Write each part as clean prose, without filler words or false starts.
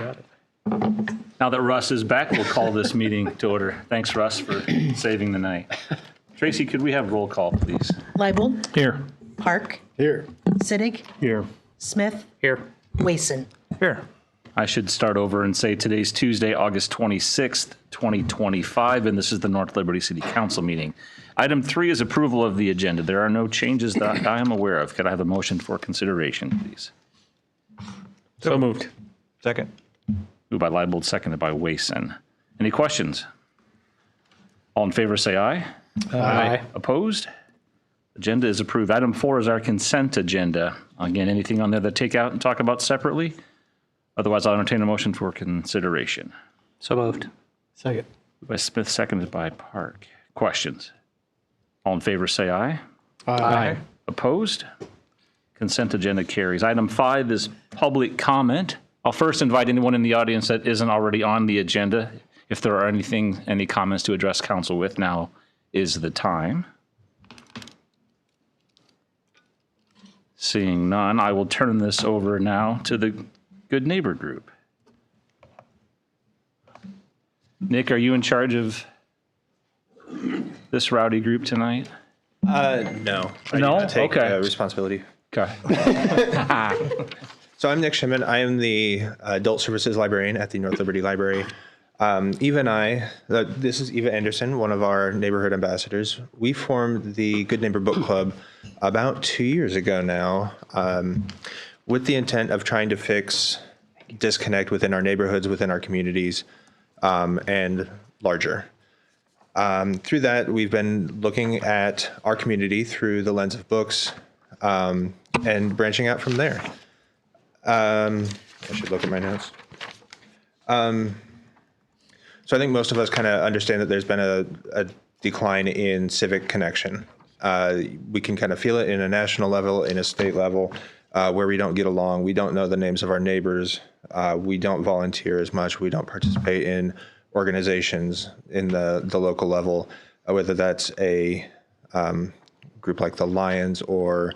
got it. Now that Russ is back, we'll call this meeting to order. Thanks, Russ, for saving the night. Tracy, could we have roll call, please? Leibold, Here. Park, Here. Siddig, Here. Smith, Here. Wason. Here. I should start over and say today's Tuesday, August 26th, 2025, and this is the North Liberty City Council meeting. Item 3 is approval of the agenda. There are no changes that I am aware of. Could I have a motion for consideration, please? So moved. Second. Moved by Leibold, seconded by Wason. Any questions? All in favor, say aye. Aye. Opposed? Agenda is approved. Item 4 is our consent agenda. Again, anything on there that take out and talk about separately? Otherwise, I'll entertain a motion for consideration. So moved. Second. Moved by Smith, seconded by Park. Questions? All in favor, say aye. Aye. Opposed? Consent agenda carries. Item 5 is public comment. I'll first invite anyone in the audience that isn't already on the agenda. If there are any comments to address council with, now is the time. Seeing none, I will turn this over now to the Good Neighbor Group. Nick, are you in charge of this rowdy group tonight? No. I do No? not take Okay. responsibility. Okay. So I'm Nick Shimon. I am the adult services librarian at the North Liberty Library. This is Eva Anderson, one of our neighborhood ambassadors. We formed the Good Neighbor Book Club about 2 years ago now, with the intent of trying to fix disconnect within our neighborhoods, within our communities, and larger. Through that, we've been looking at our community through the lens of books, and branching out from there. I should look at my notes. So I think most of us kind of understand that there's been a decline in civic connection. We can kind of feel it in a national level, in a state level, where we don't get along. We don't know the names of our neighbors. We don't volunteer as much. We don't participate in organizations in the local level, whether that's a group like the Lions or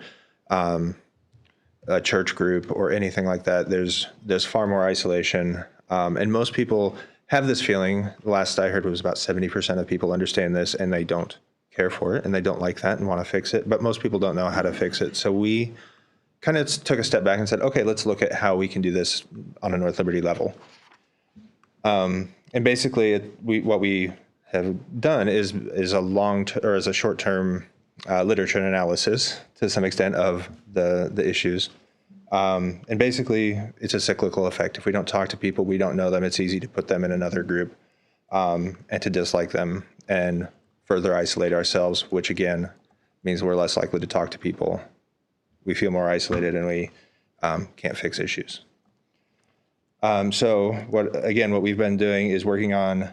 a church group or anything like that. There's far more isolation, and most people have this feeling. The last I heard was about 70% of people understand this and they don't care for it and they don't like that and want to fix it, but most people don't know how to fix it. So we kind of took a step back and said, okay, let's look at how we can do this on a North Liberty level. And basically what we have done is a short-term literature analysis to some extent of the issues. And basically, it's a cyclical effect. If we don't talk to people, we don't know them, it's easy to put them in another group and to dislike them and further isolate ourselves, which again means we're less likely to talk to people. We feel more isolated and we can't fix issues. So what we've been doing is working on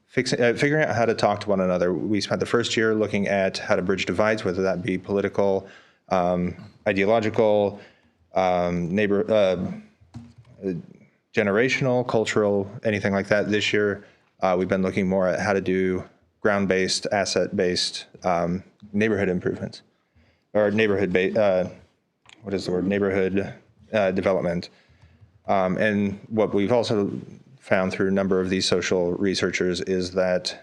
figuring out how to talk to one another. We spent the first year looking at how to bridge divides, whether that be political, ideological, generational, cultural, anything like that. This year, we've been looking more at how to do ground-based, asset-based neighborhood improvements, or neighborhood development. And what we've also found through a number of these social researchers is that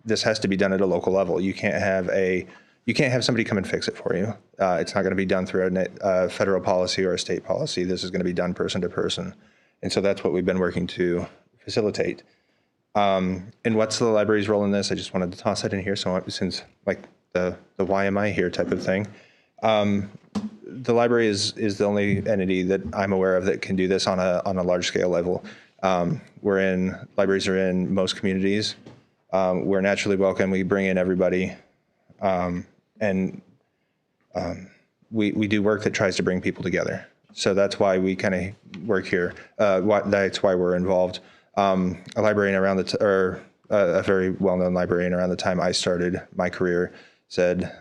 this has to be done at a local level. You can't have somebody come and fix it for you. It's not going to be done through a federal policy or a state policy. This is going to be done person to person. And so that's what we've been working to facilitate. And what's the library's role in this? I just wanted to toss that in here. So since like the why am I here type of thing. The library is the only entity that I'm aware of that can do this on a large scale level. Libraries are in most communities. We're naturally welcome. We bring in everybody. And we do work that tries to bring people together. So that's why we kind of work here. That's why we're involved. A librarian a very well-known librarian around the time I started my career said,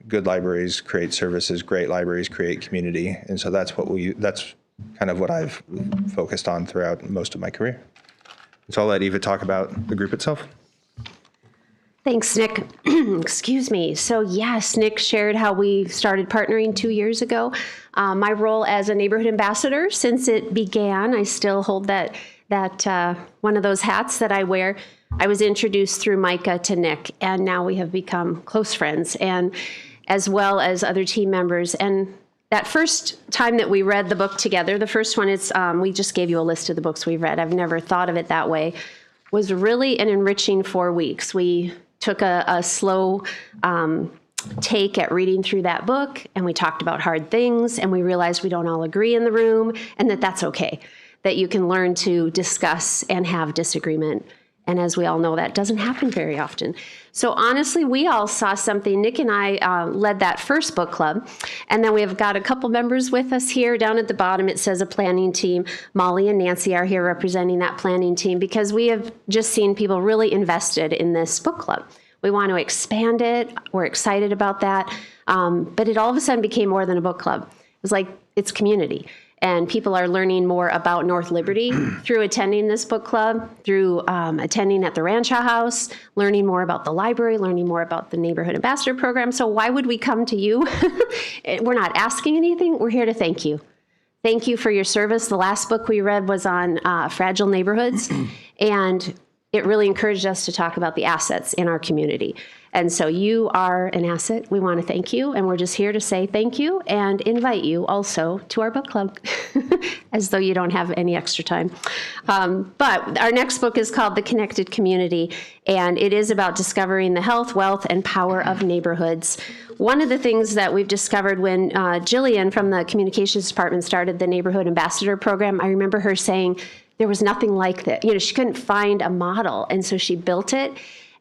good libraries create services, great libraries create community. And so that's kind of what I've focused on throughout most of my career. So I'll let Eva talk about the group itself. Thanks, Nick. Excuse me. So yes, Nick shared how we started partnering 2 years ago. My role as a neighborhood ambassador since it began, I still hold that one of those hats that I wear. I was introduced through Micah to Nick, and now we have become close friends, and as well as other team members. And that first time that we read the book together, the first one, we just gave you a list of the books we've read. I've never thought of it that way. Was really an enriching 4 weeks. We took a slow take at reading through that book, and we talked about hard things, and we realized we don't all agree in the room, and that's okay, that you can learn to discuss and have disagreement. And as we all know, that doesn't happen very often. So honestly, we all saw something. Nick and I led that first book club. And then we have got a couple members with us here. Down at the bottom, it says a planning team. Molly and Nancy are here representing that planning team because we have just seen people really invested in this book club. We want to expand it. We're excited about that. But it all of a sudden became more than a book club. It was like it's community. And people are learning more about North Liberty through attending this book club, through attending at the Rancho House, learning more about the library, learning more about the Neighborhood Ambassador Program. So why would we come to you? We're not asking anything. We're here to thank you. Thank you for your service. The last book we read was on fragile neighborhoods, and it really encouraged us to talk about the assets in our community. And so you are an asset. We want to thank you, and we're just here to say thank you and invite you also to our book club, as though you don't have any extra time. But our next book is called The Connected Community, and it is about discovering the health, wealth, and power of neighborhoods. One of the things that we've discovered when Jillian from the communications department started the Neighborhood Ambassador Program, I remember her saying there was nothing like that. She couldn't find a model, and so she built it.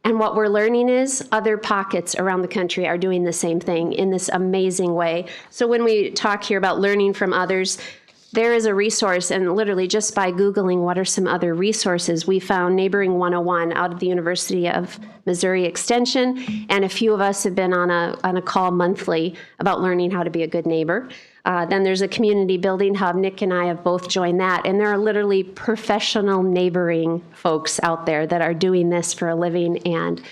And what we're learning is other pockets around the country are doing the same thing in this amazing way. So when we talk here about learning from others, there is a resource, and literally just by Googling what are some other resources, we found Neighboring 101 out of the University of Missouri Extension, and a few of us have been on a call monthly about learning how to be a good neighbor. Then there's a community building hub. Nick and I have both joined that, and there are literally professional neighboring folks out there that are doing this for a living and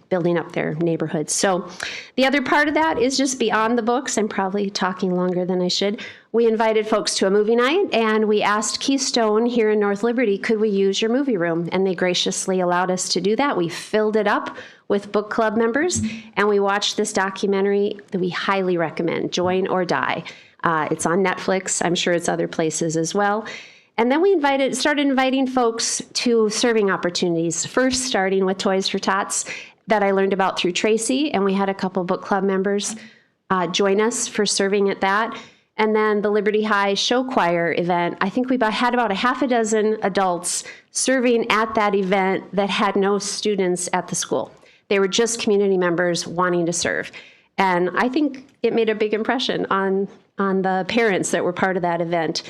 building up their neighborhoods. So the other part of that is just beyond the books. I'm probably talking longer than I should. We invited folks to a movie night, and we asked Keystone here in North Liberty, could we use your movie room? And they graciously allowed us to do that. We filled it up with book club members, and we watched this documentary that we highly recommend, Join or Die. It's on Netflix. I'm sure it's other places as well. And then we started inviting folks to serving opportunities, first starting with Toys for Tots that I learned about through Tracy, and we had a couple book club members join us for serving at that. And then the Liberty High Show Choir event, I think we had about a half a dozen adults serving at that event that had no students at the school. They were just community members wanting to serve. And I think it made a big impression on the parents that were part of that event.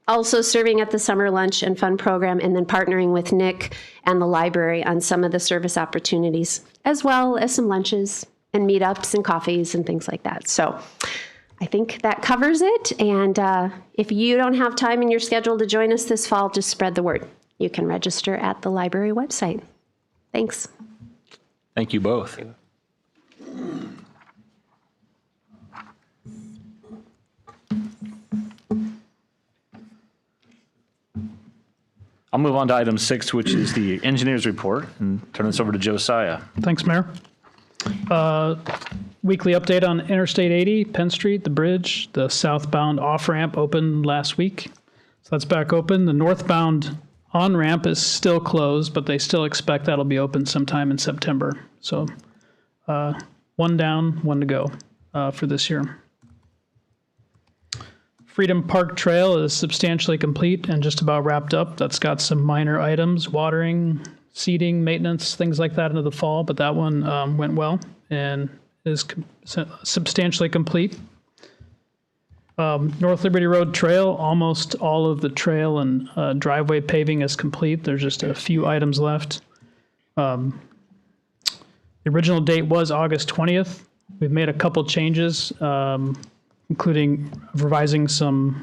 Also serving at the summer lunch and fun program, and then partnering with Nick and the library on some of the service opportunities, as well as some lunches and meetups and coffees and things like that. So I think that covers it. And if you don't have time in your schedule to join us this fall, just spread the word. You can register at the library website. Thanks. Thank you both. I'll move on to item 6, which is the engineer's report, and turn this over to Josiah. Thanks, Mayor. Weekly update on Interstate 80, Penn Street, the bridge. The southbound off-ramp opened last week, so that's back open. The northbound on-ramp is still closed, but they still expect that'll be open sometime in September. So one down, one to go for this year. Freedom Park Trail is substantially complete and just about wrapped up. That's got some minor items, watering, seeding, maintenance, things like that into the fall, but that one went well and is substantially complete. North Liberty Road Trail, almost all of the trail and driveway paving is complete. There's just a few items left. The original date was August 20th. We've made a couple changes, including revising some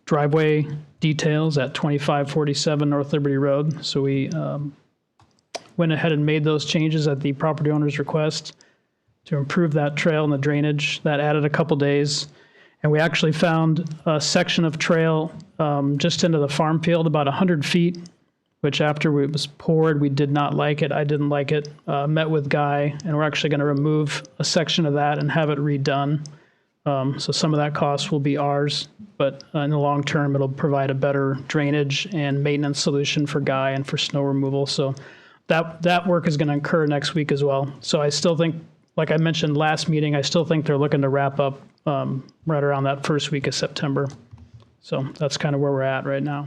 driveway details at 2547 North Liberty Road. So we went ahead and made those changes at the property owner's request to improve that trail and the drainage. That added a couple days. And we actually found a section of trail just into the farm field, about 100 feet, which after it was poured, we did not like it. I didn't like it. Met with Guy, and we're actually going to remove a section of that and have it redone. So some of that cost will be ours, but in the long term, it'll provide a better drainage and maintenance solution for Guy and for snow removal. So that work is going to occur next week as well. So I still think, like I mentioned last meeting, I still think they're looking to wrap up right around that first week of September. So that's kind of where we're at right now.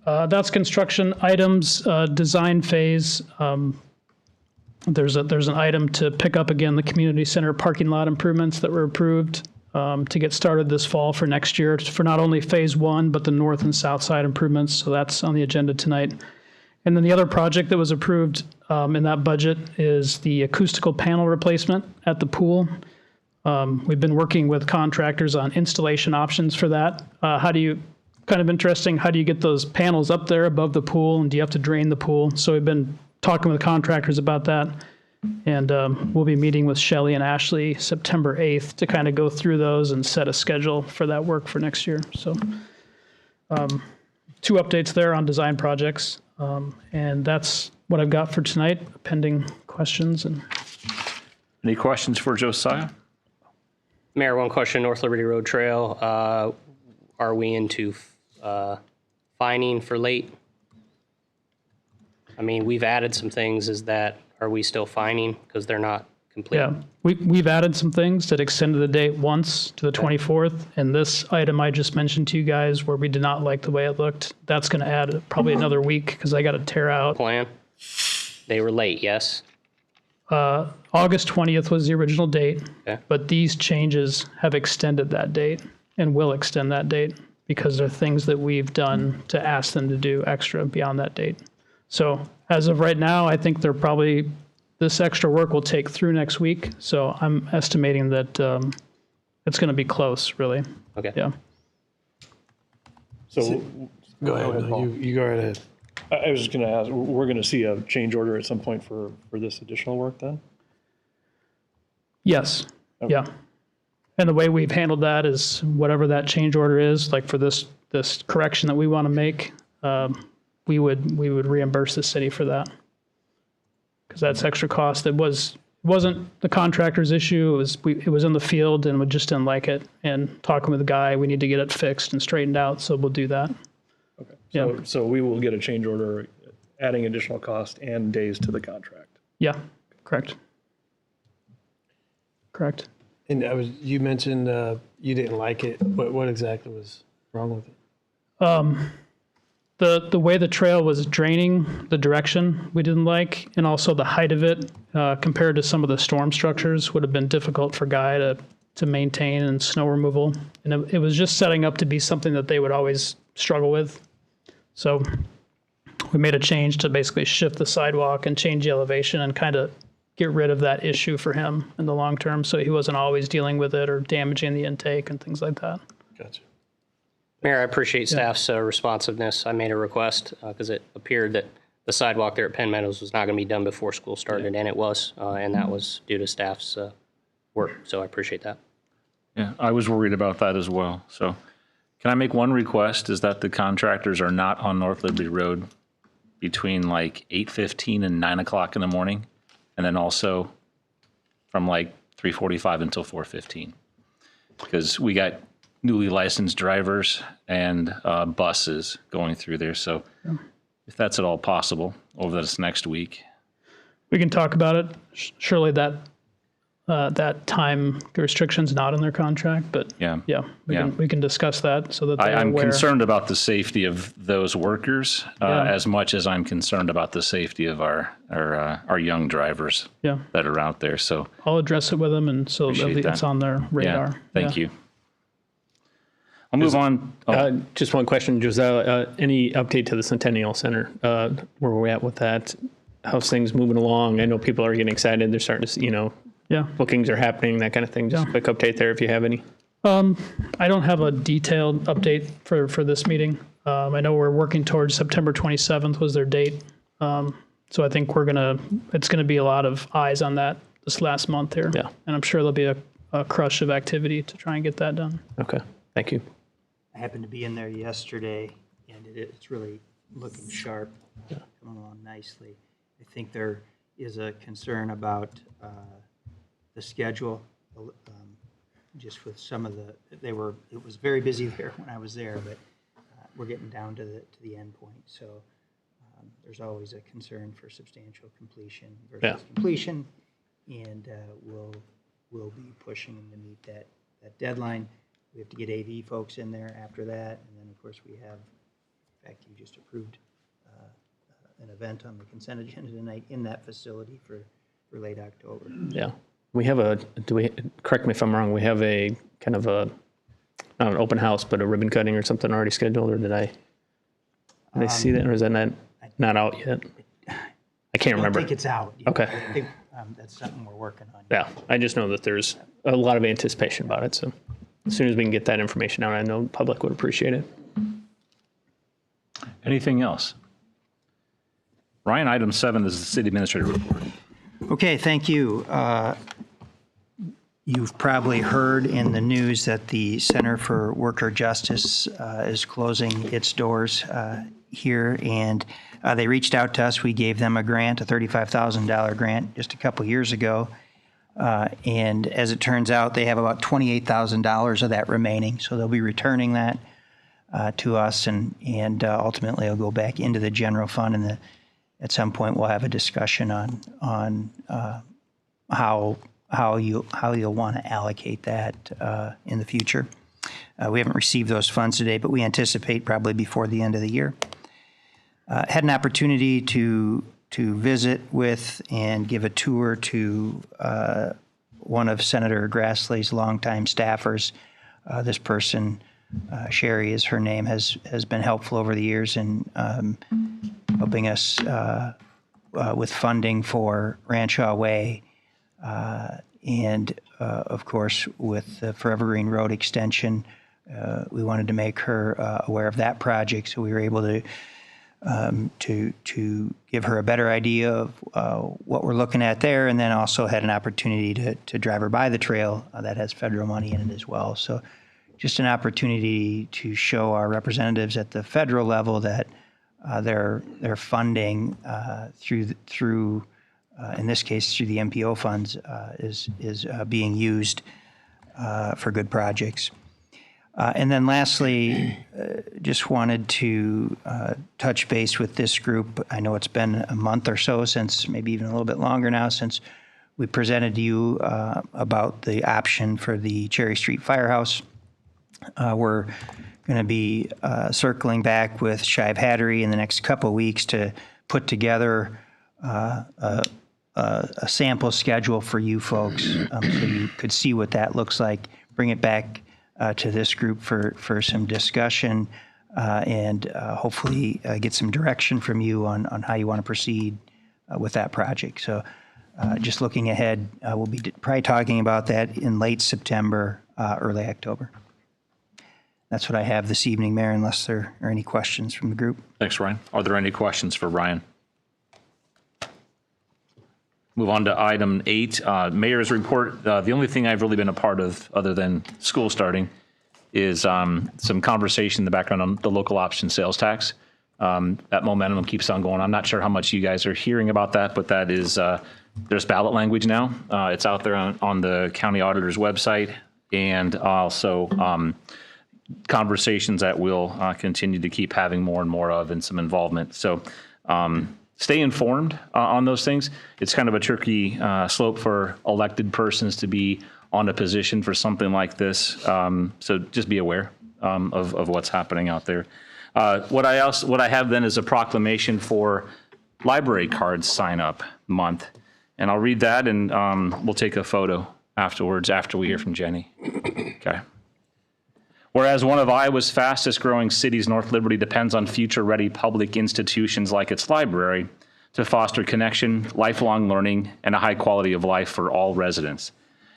That's construction items, design phase. There's an item to pick up again the community center parking lot improvements that were approved to get started this fall for next year for not only phase 1 but the north and south side improvements. So that's on the agenda tonight. And then the other project that was approved in that budget is the acoustical panel replacement at the pool. We've been working with contractors on installation options for that. Kind of interesting, how do you get those panels up there above the pool, and do you have to drain the pool? So we've been talking with contractors about that, and we'll be meeting with Shelley and Ashley September 8th to kind of go through those and set a schedule for that work for next year. So 2 updates there on design projects, and that's what I've got for tonight, pending questions. Any questions for Josiah? Mayor, one question, North Liberty Road Trail. Are we into fining for late? I mean, we've added some things. Are we still fining because they're not complete? Yeah, we've added some things that extended the date once to the 24th. And this item I just mentioned to you guys where we did not like the way it looked, that's going to add probably another week because I got to tear out. Plan? They were late, yes? August 20th was the original date, Okay. but these changes have extended that date and will extend that date because they're things that we've done to ask them to do extra beyond that date. So as of right now, I think this extra work will take through next week. So I'm estimating that it's going to be close, really. Okay. Yeah. So, Go ahead. Paul. You go right ahead. I was just going to ask, we're going to see a change order at some point for this additional work then? Yes. Okay. Yeah. And the way we've handled that is whatever that change order is, like for this correction that we want to make, we would reimburse the city for that. Because that's extra cost that wasn't the contractor's issue. It was in the field and we just didn't like it. And talking with the guy, we need to get it fixed and straightened out. So we'll do that. Okay. So we will get a change order adding additional cost and days to the contract. Yeah. Correct. Correct. And you mentioned you didn't like it. What exactly was wrong with it? The way the trail was draining, the direction we didn't like, and also the height of it compared to some of the storm structures would have been difficult for Guy to maintain and snow removal. And it was just setting up to be something that they would always struggle with. So we made a change to basically shift the sidewalk and change the elevation and kind of get rid of that issue for him in the long term so he wasn't always dealing with it or damaging the intake and things like that. Gotcha. Mayor, I appreciate staff's responsiveness. I made a request because it appeared that the sidewalk there at Penn Meadows was not going to be done before school started, and it was, and that was due to staff's work. So I appreciate that. Yeah, I was worried about that as well. So can I make one request, is that the contractors are not on North Liberty Road between like 8:15 and 9 o'clock in the morning, and then also from like 3:45 until 4:15. Because we got newly licensed drivers and buses going through there. So if that's at all possible over this next week. We can talk about it. Surely that time restriction's not in their contract, but we can discuss that so that they're I'm aware. concerned about the safety of those workers as much as I'm concerned about the safety of our young drivers that are out there. So I'll address it with them, and so Appreciate it's that. on their radar. Thank you. I'll move on. Just one question, Josiah. Any update to the Centennial Center? Where we're at with that? How's things moving along? I know people are getting excited. They're starting to see, bookings are happening, that kind of thing. Just a quick update there if you have any. I don't have a detailed update for this meeting. I know we're working towards September 27th was their date. So I think it's going to be a lot of eyes on that this last month here. Yeah. And I'm sure there'll be a crush of activity to try and get that done. Okay, thank you. I happened to be in there yesterday, and it's really looking sharp, coming along nicely. I think there is a concern about the schedule, just with some of it was very busy there when I was there, but we're getting down to the end point. So there's always a concern for substantial completion versus completion, and we'll be pushing them to meet that deadline. We have to get AV folks in there after that, and then of course we have, in fact, you just approved an event on the consent agenda tonight in that facility for late October. Yeah. We have correct me if I'm wrong, we have a kind of not an open house, but a ribbon cutting or something already scheduled, or did I see that, or is that not out yet? I can't remember. I think it's out. Okay. I think that's something we're working on. Yeah, I just know that there's a lot of anticipation about it, so as soon as we can get that information out, I know the public would appreciate it. Anything else? Ryan, item 7 is the city administrator report. Okay, thank you. You've probably heard in the news that the Center for Worker Justice is closing its doors here, and they reached out to us. We gave them a grant, a $35,000 grant, just a couple years ago. And as it turns out, they have about $28,000 of that remaining, so they'll be returning that to us, and ultimately it'll go back into the general fund. And at some point, we'll have a discussion on how you'll want to allocate that in the future. We haven't received those funds today, but we anticipate probably before the end of the year. Had an opportunity to visit with and give a tour to one of Senator Grassley's longtime staffers. This person, Sherry is her name, has been helpful over the years in helping us with funding for Rancho Way, and of course with the Forever Green Road extension. We wanted to make her aware of that project, so we were able to give her a better idea of what we're looking at there, and then also had an opportunity to drive her by the trail that has federal money in it as well. So just an opportunity to show our representatives at the federal level that their funding through in this case through the MPO funds is being used for good projects. And then lastly, just wanted to touch base with this group. I know it's been a month or so since, maybe even a little bit longer now, since we presented to you about the option for the Cherry Street Firehouse. We're going to be circling back with Shive Hattery in the next couple of weeks to put together a sample schedule for you folks, so you could see what that looks like, bring it back to this group for some discussion, and hopefully get some direction from you on how you want to proceed with that project. So just looking ahead, we'll be probably talking about that in late September, early October. That's what I have this evening, Mayor, unless there are any questions from the group. Thanks, Ryan. Are there any questions for Ryan? Move on to item 8, mayor's report. The only thing I've really been a part of, other than school starting, is some conversation in the background on the local option sales tax. That momentum keeps on going. I'm not sure how much you guys are hearing about that, but that is, there's ballot language now. It's out there on the county auditor's website, and also conversations that we'll continue to keep having more and more of, and some involvement. So stay informed on those things. It's kind of a tricky slope for elected persons to be on a position for something like this. So just be aware of what's happening out there. What I have then is a proclamation for library cards sign up month. And I'll read that, and we'll take a photo afterwards after we hear from Jenny. Okay. Whereas one of Iowa's fastest growing cities, North Liberty, depends on future-ready public institutions like its library to foster connection, lifelong learning, and a high quality of life for all residents.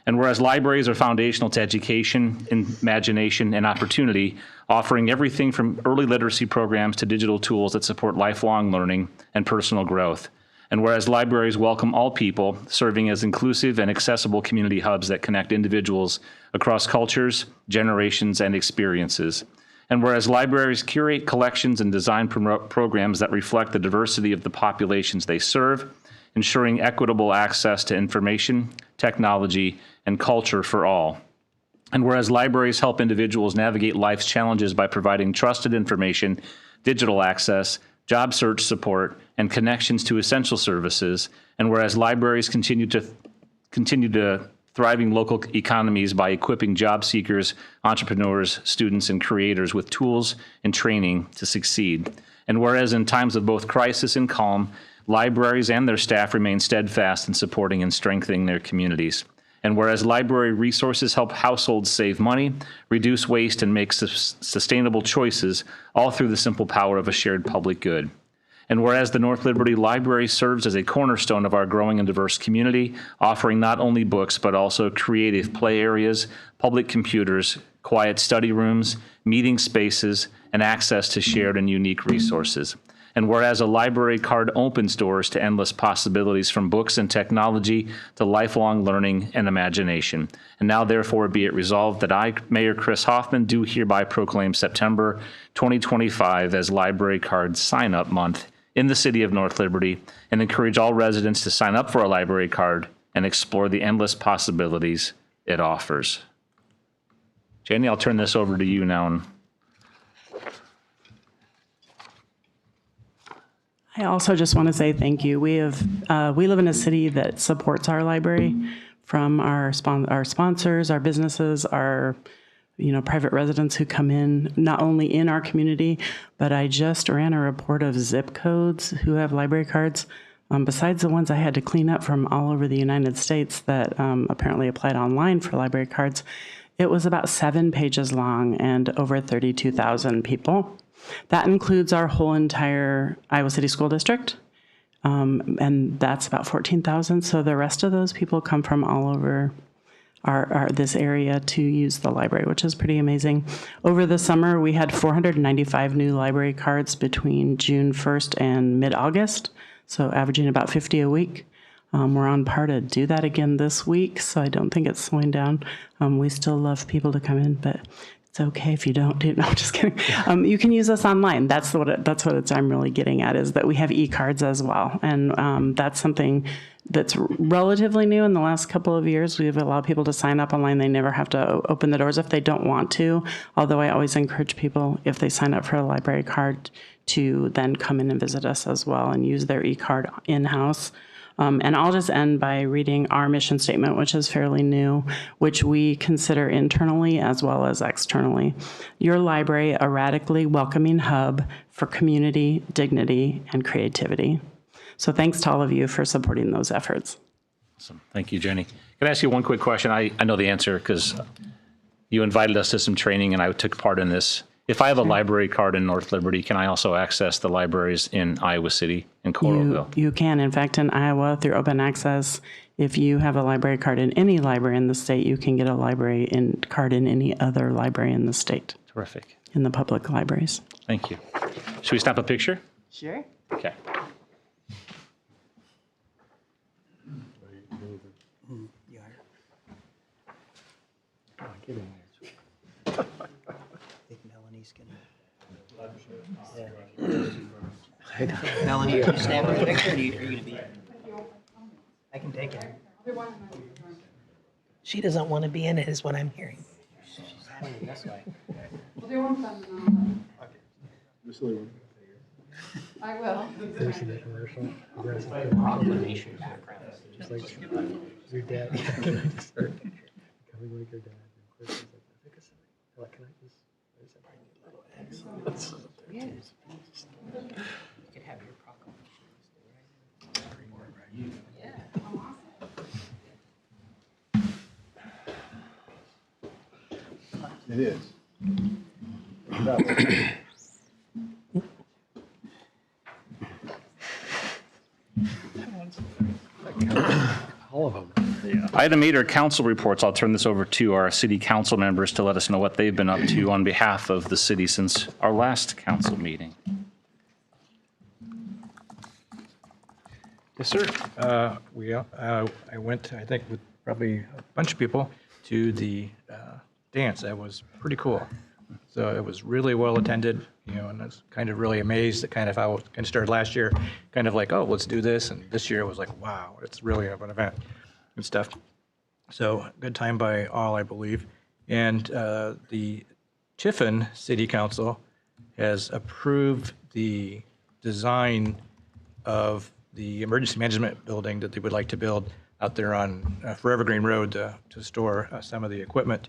And whereas libraries are foundational to education, imagination, and opportunity, offering everything from early literacy programs to digital tools that support lifelong learning and personal growth. And whereas libraries welcome all people, serving as inclusive and accessible community hubs that connect individuals across cultures, generations, and experiences. And whereas libraries curate collections and design programs that reflect the diversity of the populations they serve, ensuring equitable access to information, technology, and culture for all. And whereas libraries help individuals navigate life's challenges by providing trusted information, digital access, job search support, and connections to essential services, and whereas libraries continue to thriving local economies by equipping job seekers, entrepreneurs, students, and creators with tools and training to succeed. And whereas in times of both crisis and calm, libraries and their staff remain steadfast in supporting and strengthening their communities. And whereas library resources help households save money, reduce waste, and make sustainable choices, all through the simple power of a shared public good. And whereas the North Liberty Library serves as a cornerstone of our growing and diverse community, offering not only books, but also creative play areas, public computers, quiet study rooms, meeting spaces, and access to shared and unique resources. And whereas a library card opens doors to endless possibilities from books and technology to lifelong learning and imagination. And now therefore be it resolved that I, Mayor Chris Hoffman, do hereby proclaim September 2025 as Library Card Sign-Up Month in the city of North Liberty, and encourage all residents to sign up for a library card and explore the endless possibilities it offers. Jenny, I'll turn this over to you now. I also just want to say thank you. We live in a city that supports our library, from our sponsors, our businesses, our private residents who come in, not only in our community, but I just ran a report of zip codes who have library cards. Besides the ones I had to clean up from all over the United States that apparently applied online for library cards, it was about 7 pages long and over 32,000 people. That includes our whole entire Iowa City School District, and that's about 14,000. So the rest of those people come from all over this area to use the library, which is pretty amazing. Over the summer, we had 495 new library cards between June 1st and mid-August, so averaging about 50 a week. We're on par to do that again this week, so I don't think it's slowing down. We still love people to come in, but it's okay if you don't do. No, I'm just kidding. You can use us online. That's what I'm really getting at, is that we have e-cards as well, and that's something that's relatively new in the last couple of years. We've allowed people to sign up online. They never have to open the doors if they don't want to, although I always encourage people, if they sign up for a library card, to then come in and visit us as well and use their e-card in-house. And I'll just end by reading our mission statement, which is fairly new, which we consider internally as well as externally. Your library, a radically welcoming hub for community, dignity, and creativity. So thanks to all of you for supporting those efforts. Awesome. Thank you, Jenny. Can I ask you one quick question? I know the answer because you invited us to some training and I took part in this. If I have a library card in North Liberty, can I also access the libraries in Iowa City and Coralville? You can. In fact, in Iowa, through open access, if you have a library card in any library in the state, you can get a library card in any other library in the state. Terrific. In the public libraries. Thank you. Should we snap a picture? Sure. Okay. Melanie, are you snapping the picture, or are you going to be? I can take it. She doesn't want to be in it, is what I'm hearing. She's having it this way. I will. Proclamation background. Just like your dad. Can I just start coming like your dad? And Chris is like, can I just? You could have your proclamation. Yeah. It is. All of them. Yeah. Item 8 are council reports. I'll turn this over to our city council members to let us know what they've been up to on behalf of the city since our last council meeting. Yes, sir. I went, I think, with probably a bunch of people to the dance. That was pretty cool. So it was really well attended, and I was kind of really amazed at kind of how it kind of started last year, kind of like, oh, let's do this. And this year it was like, wow, it's really an event and stuff. So good time by all, I believe. And the Tiffin City Council has approved the design of the emergency management building that they would like to build out there on Forever Green Road to store some of the equipment.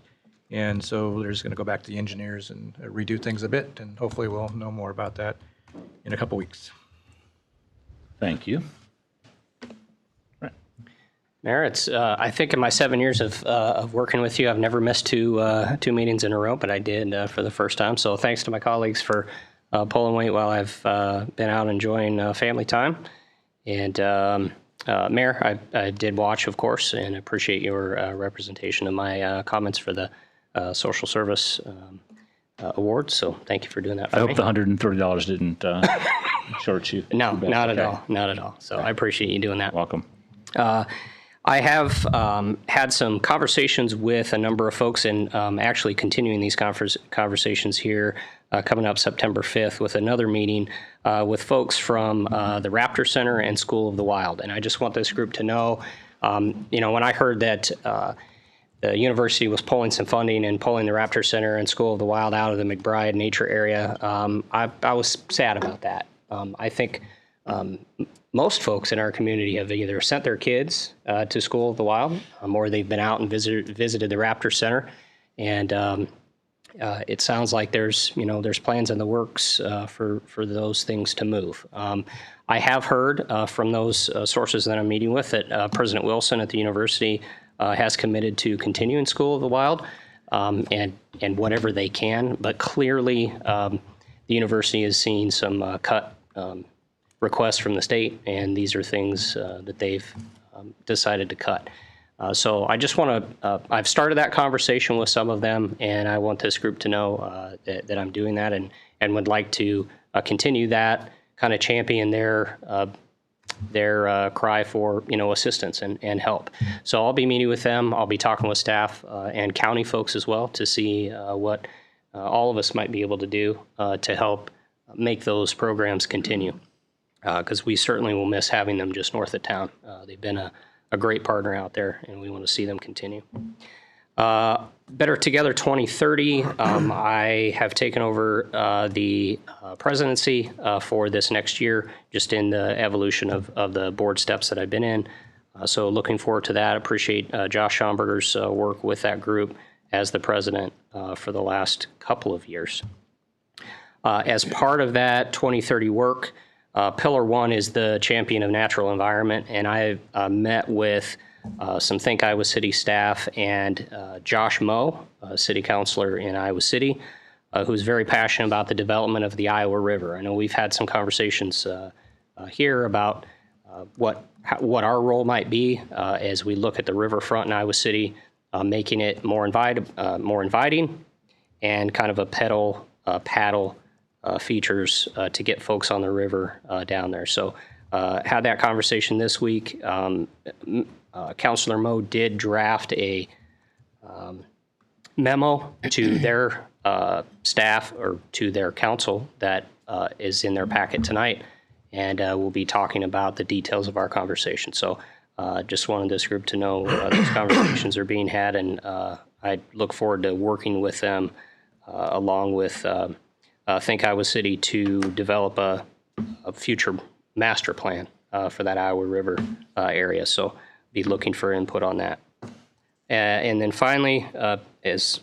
And so they're just going to go back to the engineers and redo things a bit, and hopefully we'll know more about that in a couple weeks. Thank you. Mayor, it's, I think in my 7 years of working with you, I've never missed two meetings in a row, but I did for the first time. So thanks to my colleagues for pulling weight while I've been out enjoying family time. And Mayor, I did watch, of course, and appreciate your representation of my comments for the social service award. So thank you for doing that for me. I hope the $130 didn't short you. No, not at all. Not at all. So I appreciate you doing that. Welcome. I have had some conversations with a number of folks and actually continuing these conversations here coming up September 5th with another meeting with folks from the Raptor Center and School of the Wild. And I just want this group to know, when I heard that the university was pulling some funding and pulling the Raptor Center and School of the Wild out of the McBride nature area, I was sad about that. I think most folks in our community have either sent their kids to School of the Wild or they've been out and visited the Raptor Center. And it sounds like there's plans in the works for those things to move. I have heard from those sources that I'm meeting with that President Wilson at the university has committed to continuing School of the Wild and whatever they can. But clearly, the university is seeing some cut requests from the state, and these are things that they've decided to cut. So I just want to, I've started that conversation with some of them, and I want this group to know that I'm doing that and would like to continue that, kind of champion their cry for, assistance and help. So I'll be meeting with them. I'll be talking with staff and county folks as well to see what all of us might be able to do to help make those programs continue. Because we certainly will miss having them just north of town. They've been a great partner out there, and we want to see them continue. Better Together 2030, I have taken over the presidency for this next year, just in the evolution of the board steps that I've been in. So looking forward to that. Appreciate Josh Schomburger's work with that group as the president for the last couple of years. As part of that 2030 work, Pillar 1 is the champion of natural environment, and I met with some Think Iowa City staff and Josh Moe, city councilor in Iowa City, who's very passionate about the development of the Iowa River. I know we've had some conversations here about what our role might be as we look at the riverfront in Iowa City, making it more inviting and kind of a paddle features to get folks on the river down there. So had that conversation this week. Councilor Moe did draft a memo to their staff or to their council that is in their packet tonight, and we'll be talking about the details of our conversation. So just wanted this group to know those conversations are being had, and I look forward to working with them along with Think Iowa City to develop a future master plan for that Iowa River area. So be looking for input on that. And then finally, as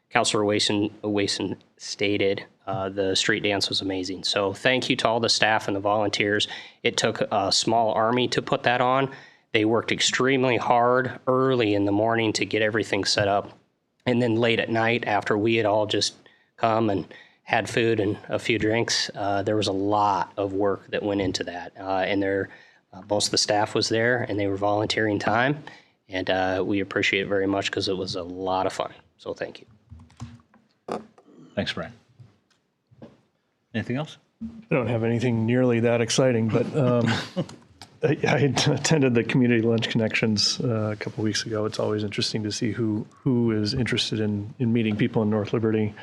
Councilor Wason stated, the street dance was amazing. So thank you to all the staff and the volunteers. It took a small army to put that on. They worked extremely hard early in the morning to get everything set up. And then late at night, after we had all just come and had food and a few drinks, there was a lot of work that went into that. And most of the staff was there, and they were volunteering time. And we appreciate it very much because it was a lot of fun. So thank you. Thanks, Brian. Anything else? I don't have anything nearly that exciting, but I attended the Community Lunch Connections a couple weeks ago. It's always interesting to see who is interested in meeting people in North Liberty.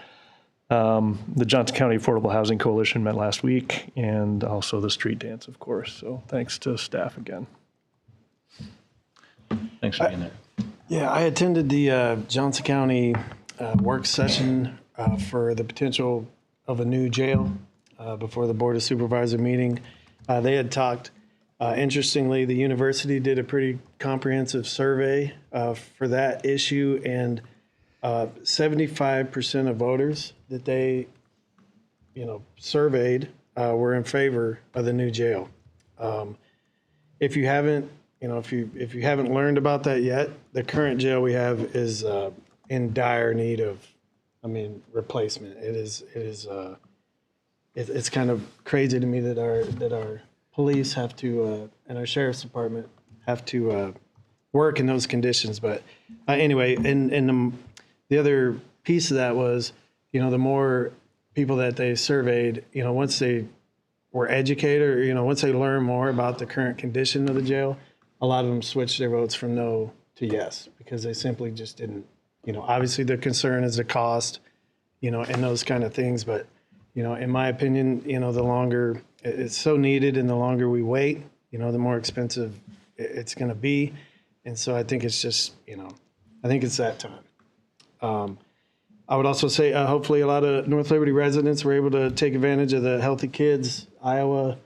The Johnson County Affordable Housing Coalition met last week, and also the street dance, of course. So thanks to staff again. Thanks for being there. Yeah, I attended the Johnson County work session for the potential of a new jail before the Board of Supervisor meeting. They had talked, interestingly, the university did a pretty comprehensive survey for that issue, and 75% of voters that they, surveyed were in favor of the new jail. If you haven't, if you haven't learned about that yet, the current jail we have is in dire need of, replacement. It's kind of crazy to me that our police have to and our sheriff's department have to work in those conditions. But anyway, and the other piece of that was, the more people that they surveyed, once they were educated, or, once they learned more about the current condition of the jail, a lot of them switched their votes from no to yes, because they simply just didn't, obviously the concern is the cost, and those kind of things. But, in my opinion, the longer it's so needed and the longer we wait, the more expensive it's going to be. And so I think it's just, I think it's that time. I would also say, hopefully a lot of North Liberty residents were able to take advantage of the Healthy Kids Iowa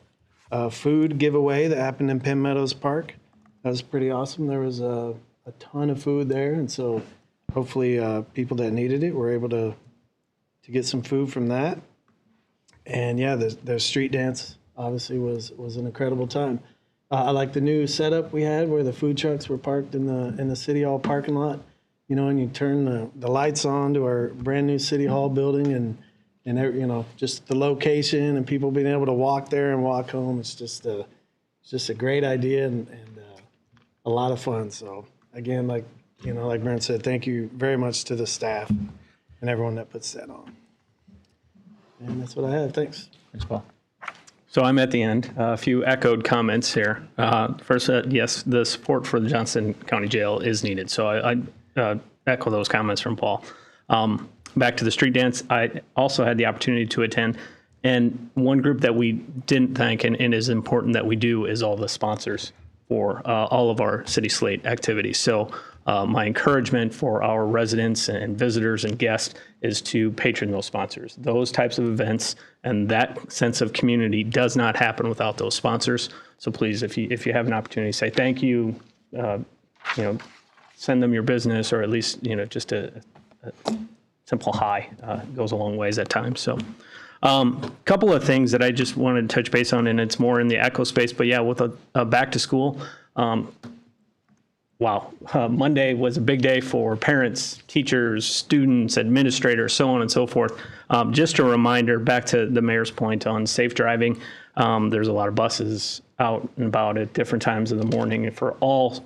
food giveaway that happened in Penn Meadows Park. That was pretty awesome. There was a ton of food there. And so hopefully people that needed it were able to get some food from that. And yeah, the street dance obviously was an incredible time. I like the new setup we had where the food trucks were parked in the City Hall parking lot, and you turn the lights on to our brand new City Hall building, and just the location and people being able to walk there and walk home. It's just a great idea and a lot of fun. So again, like Brent said, thank you very much to the staff and everyone that puts that on. And that's what I have. Thanks. Thanks, Paul. So I'm at the end. A few echoed comments here. First, yes, the support for the Johnson County Jail is needed. So I echo those comments from Paul. Back to the street dance, I also had the opportunity to attend. And one group that we didn't thank and is important that we do is all the sponsors for all of our City Slate activities. So my encouragement for our residents and visitors and guests is to patron those sponsors. Those types of events and that sense of community does not happen without those sponsors. So please, if you have an opportunity, say thank you, send them your business, or at least, just a simple hi goes a long ways at times. So couple of things that I just wanted to touch base on, and it's more in the echo space, but yeah, with a back to school, wow. Monday was a big day for parents, teachers, students, administrators, so on and so forth. Just a reminder, back to the mayor's point on safe driving, there's a lot of buses out and about at different times of the morning for all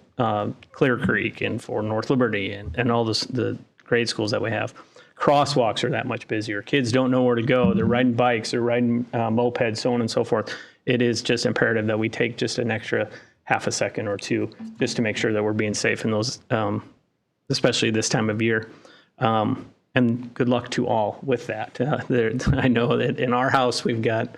Clear Creek and for North Liberty and all the grade schools that we have. Crosswalks are that much busier. Kids don't know where to go. They're riding bikes, they're riding mopeds, so on and so forth. It is just imperative that we take just an extra half a second or two just to make sure that we're being safe in those, especially this time of year. And good luck to all with that. I know that in our house we've got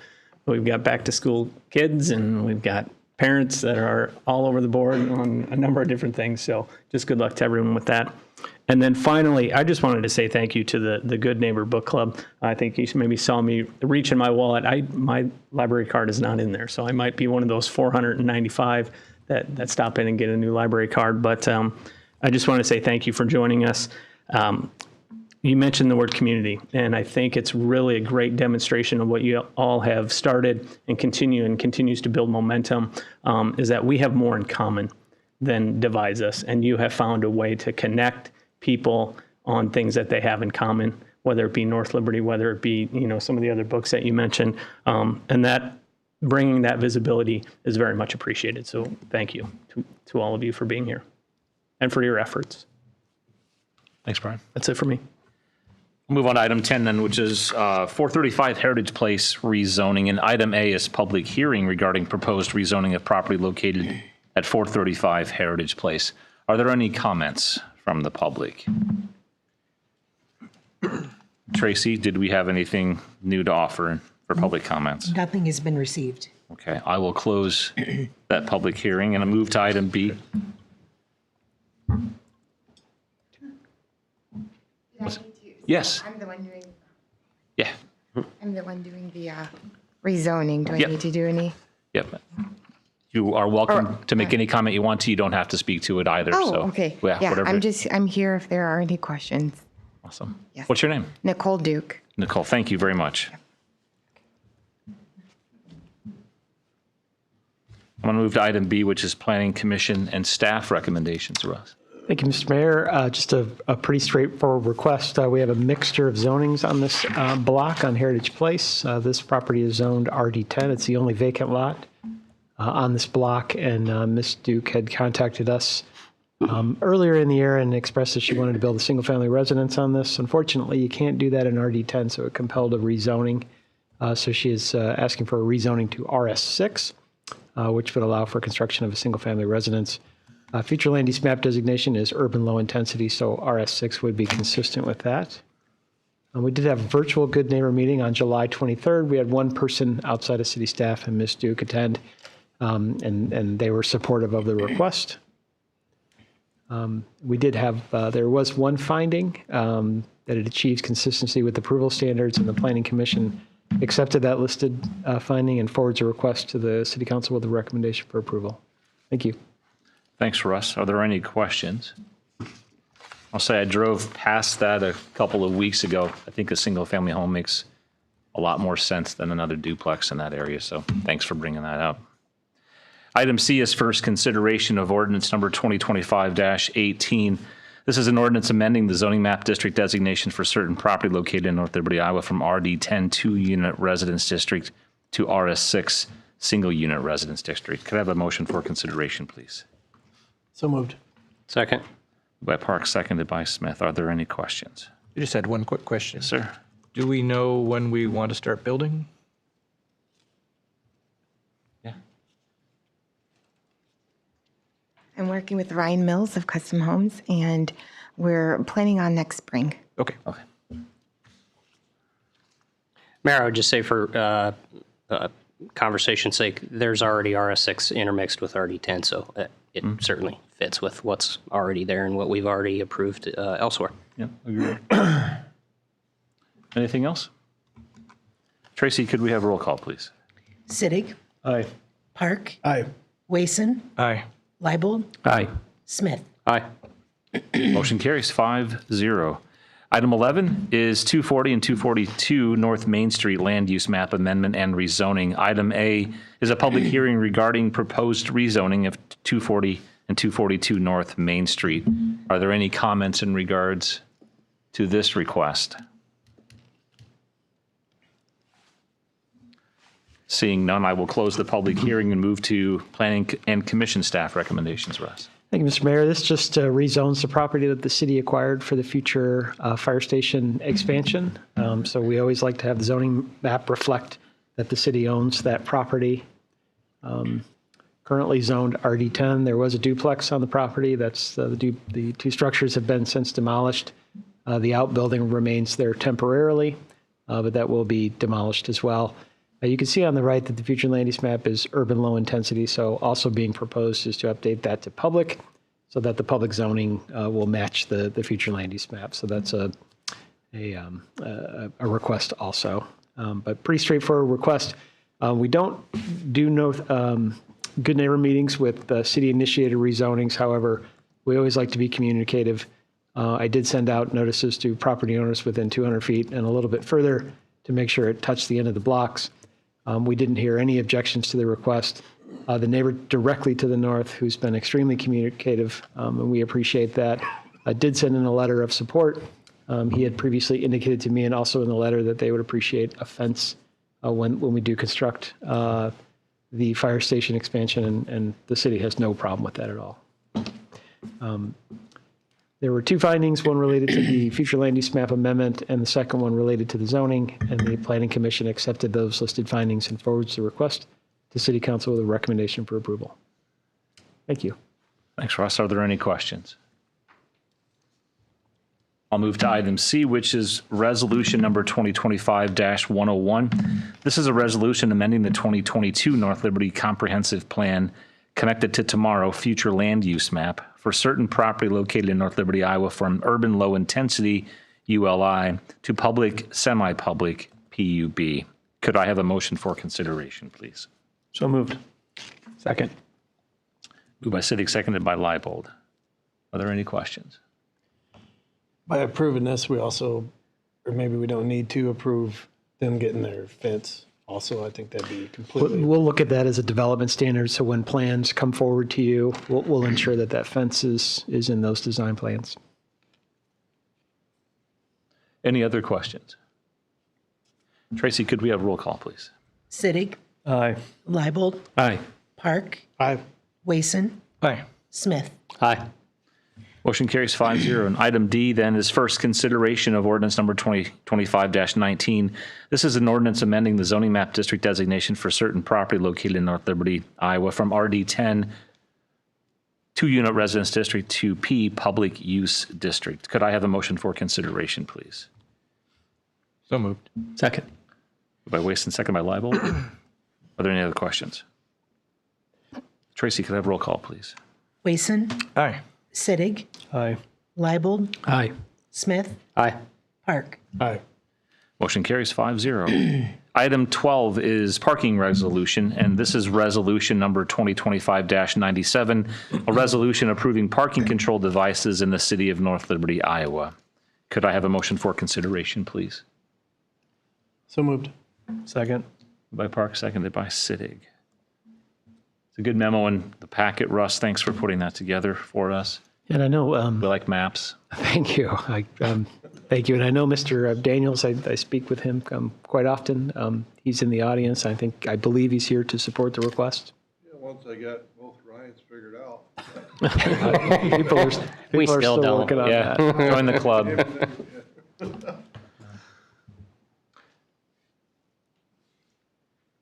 back to school kids and we've got parents that are all over the board on a number of different things. So just good luck to everyone with that. And then finally, I just wanted to say thank you to the Good Neighbor Book Club. I think you maybe saw me reach in my wallet. My library card is not in there, so I might be one of those 495 that stop in and get a new library card. But I just want to say thank you for joining us. You mentioned the word community, and I think it's really a great demonstration of what you all have started and continues to build momentum, is that we have more in common than divides us, and you have found a way to connect people on things that they have in common, whether it be North Liberty, whether it be some of the other books that you mentioned, and that bringing that visibility is very much appreciated. So thank you to all of you for being here. and for your efforts. Thanks, Brian. That's it for me. Move on to item 10 then, which is 435 Heritage Place rezoning. And item A is public hearing regarding proposed rezoning of property located at 435 Heritage Place. Are there any comments from the public? Tracy, did we have anything new to offer for public comments? Nothing has been received. Okay, I will close that public hearing and move to item B. Yes. I'm the one doing. Yeah. I'm the one doing the rezoning. Do I Yep. need to do any? Yep. You are welcome to make any comment you want to. You don't have to speak to it either. Oh, so, okay. Yeah, whatever. I'm here if there are any questions. Awesome. Yes. What's your name? Nicole Duke. Nicole, thank you very much. I'm going to move to item B, which is Planning Commission and staff recommendations, Russ. Thank you, Mr. Mayor. Just a pretty straightforward request. We have a mixture of zonings on this block on Heritage Place. This property is zoned RD10. It's the only vacant lot on this block, and Ms. Duke had contacted us earlier in the year and expressed that she wanted to build a single-family residence on this. Unfortunately, you can't do that in RD10, so it compelled a rezoning. So she is asking for a rezoning to RS6, which would allow for construction of a single-family residence. Future land use map designation is urban low intensity, so RS6 would be consistent with that. We did have a virtual Good Neighbor meeting on July 23rd. We had one person outside of city staff and Ms. Duke attend, and they were supportive of the request. We did have, there was one finding that it achieves consistency with approval standards, and the Planning Commission accepted that listed finding and forwards a request to the City Council with a recommendation for approval. Thank you. Thanks, Russ. Are there any questions? I'll say I drove past that a couple of weeks ago. I think a single-family home makes a lot more sense than another duplex in that area, so thanks for bringing that up. Item C is first consideration of ordinance number 2025-18. This is an ordinance amending the zoning map district designation for certain property located in North Liberty, Iowa from RD10 2-unit residence district to RS6 single-unit residence district. Could I have a motion for consideration, please? So moved. Second. By Park, seconded by Smith. Are there any questions? I just had one quick question. Yes, sir. Do we know when we want to start building? Yeah. I'm working with Ryan Mills of Custom Homes, and we're planning on next spring. Okay. Okay. Mayor, I would just say for conversation's sake, there's already RS6 intermixed with RD10, so it certainly fits with what's already there and what we've already approved elsewhere. Yeah, agree. Anything else? Tracy, could we have a roll call, please? Sittig. Aye. Park. Aye. Wason. Aye. Leibold. Aye. Smith. Aye. Motion carries 5-0. Item 11 is 240 and 242 North Main Street Land Use Map Amendment and Rezoning. Item A is a public hearing regarding proposed rezoning of 240 and 242 North Main Street. Are there any comments in regards to this request? Seeing none, I will close the public hearing and move to Planning and Commission staff recommendations, Russ. Thank you, Mr. Mayor. This just rezones the property that the city acquired for the future fire station expansion. So we always like to have the zoning map reflect that the city owns that property. Currently zoned RD10. There was a duplex on the property. That's the two structures have been since demolished. The outbuilding remains there temporarily, but that will be demolished as well. You can see on the right that the future land use map is urban low intensity, so also being proposed is to update that to public so that the public zoning will match the future land use map. So that's a request also, but pretty straightforward request. We don't do no good neighbor meetings with city-initiated rezonings. However, we always like to be communicative. I did send out notices to property owners within 200 feet and a little bit further to make sure it touched the end of the blocks. We didn't hear any objections to the request. The neighbor directly to the north, who's been extremely communicative, and we appreciate that, did send in a letter of support. He had previously indicated to me and also in the letter that they would appreciate a fence when we do construct the fire station expansion, and the city has no problem with that at all. There were two findings, one related to the future land use map amendment and the second one related to the zoning, and the Planning Commission accepted those listed findings and forwards the request to City Council with a recommendation for approval. Thank you. Thanks, Russ. Are there any questions? I'll move to item C, which is resolution number 2025-101. This is a resolution amending the 2022 North Liberty Comprehensive Plan connected to tomorrow future land use map for certain property located in North Liberty, Iowa from urban low intensity ULI to public semi-public PUB. Could I have a motion for consideration, please? So moved. Second. Moved by Siddick, seconded by Leibold. Are there any questions? By approving this, we also, or maybe we don't need to approve them getting their fence. Also, I think that'd be completely. We'll look at that as a development standard, so when plans come forward to you, we'll ensure that that fence is in those design plans. Any other questions? Tracy, could we have roll call, please? Sittig, Aye. Leibold, Aye. Park, Aye. Wason, Aye. Smith. Aye. Motion carries 5-0. And item D then is first consideration of ordinance number 2025-19. This is an ordinance amending the zoning map district designation for certain property located in North Liberty, Iowa from RD10 2-unit residence district to P public use district. Could I have a motion for consideration, please? So moved. Second. Moved by Wason, second by Leibold. Are there any other questions? Tracy, could I have roll call, please? Wason, Aye. Sittig, Aye. Leibold, Aye. Smith, Aye. Park. Aye. Motion carries 5-0. Item 12 is parking resolution, and this is resolution number 2025-97, a resolution approving parking control devices in the city of North Liberty, Iowa. Could I have a motion for consideration, please? So moved. Second. By Park, seconded by Siddig. It's a good memo in the packet, Russ. Thanks for putting that together for us. And I know, We like maps. thank you. Thank you. And I know Mr. Daniels, I speak with him quite often. He's in the audience. I believe he's here to support the request. Yeah, once I got both Ryans figured out. People are still don't. working on Yeah, that. join the club.